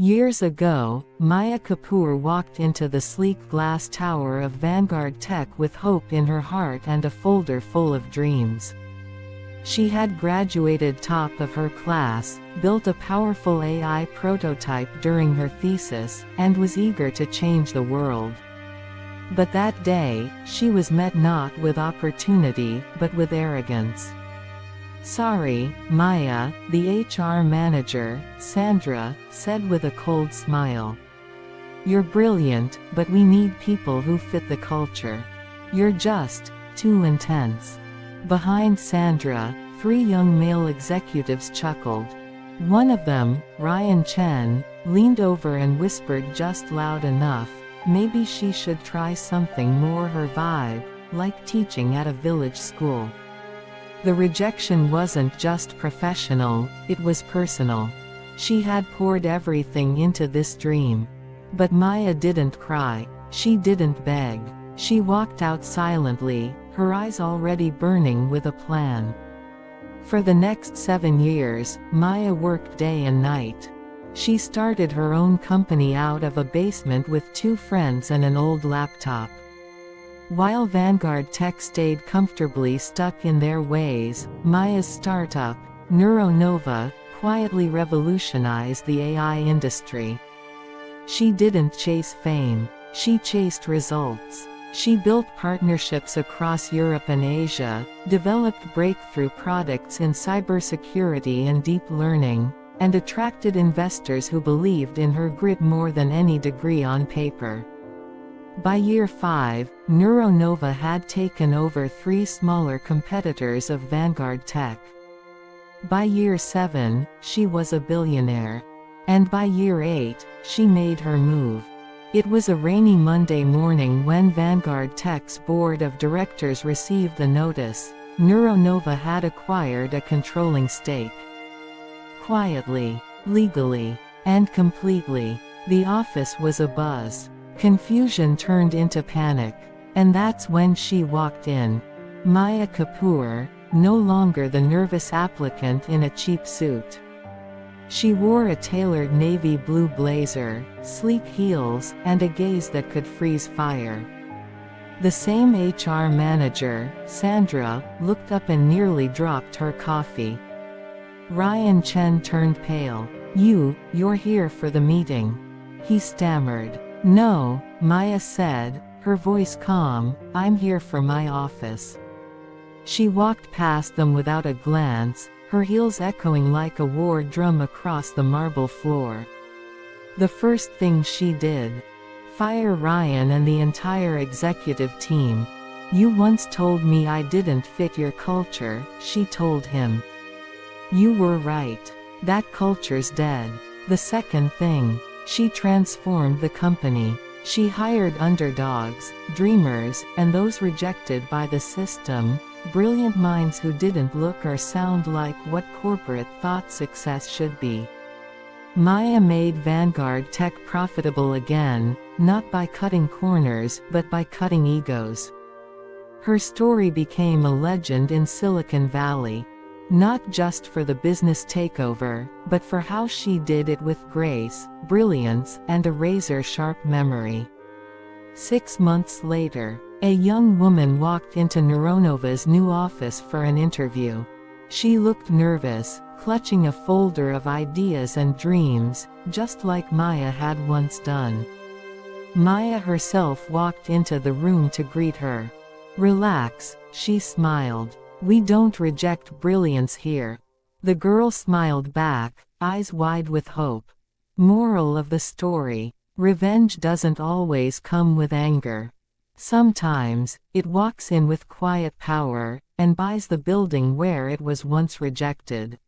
Years ago, Maya Kapoor walked into the sleek glass tower of Vanguard Tech with hope in her heart and a folder full of dreams. She had graduated top of her class, built a powerful AI prototype during her thesis, and was eager to change the world. But that day, she was met not with opportunity, but with arrogance. "Sorry, Maya," the HR manager, Sandra, said with a cold smile. "You're brilliant, but we need people who fit the culture. You're just too intense." Behind Sandra, 3 young male executives chuckled. One of them, Ryan Chen, leaned over and whispered just loud enough, maybe she should try something more her vibe, like teaching at a village school. The rejection wasn't just professional, it was personal. She had poured everything into this dream. But Maya didn't cry. She didn't beg. She walked out silently, her eyes already burning with a plan. For the next 7 years, Maya worked day and night. She started her own company out of a basement with 2 friends and an old laptop. While Vanguard Tech stayed comfortably stuck in their ways, Maya's startup, NeuroNova, quietly revolutionized the AI industry. She didn't chase fame. She chased results. She built partnerships across Europe and Asia, developed breakthrough products in cybersecurity and deep learning, and attracted investors who believed in her grit more than any degree on paper. By year 5, NeuroNova had taken over 3 smaller competitors of Vanguard Tech. By year 7, she was a billionaire. And by year 8, she made her move. It was a rainy Monday morning when Vanguard Tech's board of directors received the notice: NeuroNova had acquired a controlling stake. Quietly, legally, and completely, the office was abuzz. Confusion turned into panic. And that's when she walked in. Maya Kapoor, no longer the nervous applicant in a cheap suit. She wore a tailored navy blue blazer, sleek heels, and a gaze that could freeze fire. The same HR manager, Sandra, looked up and nearly dropped her coffee. Ryan Chen turned pale. You're here for the meeting," he stammered. "No," Maya said, her voice calm, "I'm here for my office." She walked past them without a glance, her heels echoing like a war drum across the marble floor. The first thing she did: fire Ryan and the entire executive team. "You once told me I didn't fit your culture," she told him. "You were right. That culture's dead." The second thing: she transformed the company. She hired underdogs, dreamers, and those rejected by the system, brilliant minds who didn't look or sound like what corporate thought success should be. Maya made Vanguard Tech profitable again, not by cutting corners, but by cutting egos. Her story became a legend in Silicon Valley. Not just for the business takeover, but for how she did it with grace, brilliance, and a razor-sharp memory. 6 months later, a young woman walked into NeuroNova's new office for an interview. She looked nervous, clutching a folder of ideas and dreams, just like Maya had once done. Maya herself walked into the room to greet her. "Relax," she smiled. "We don't reject brilliance here." The girl smiled back, eyes wide with hope. Moral of the story: revenge doesn't always come with anger. Sometimes, it walks in with quiet power, and buys the building where it was once rejected.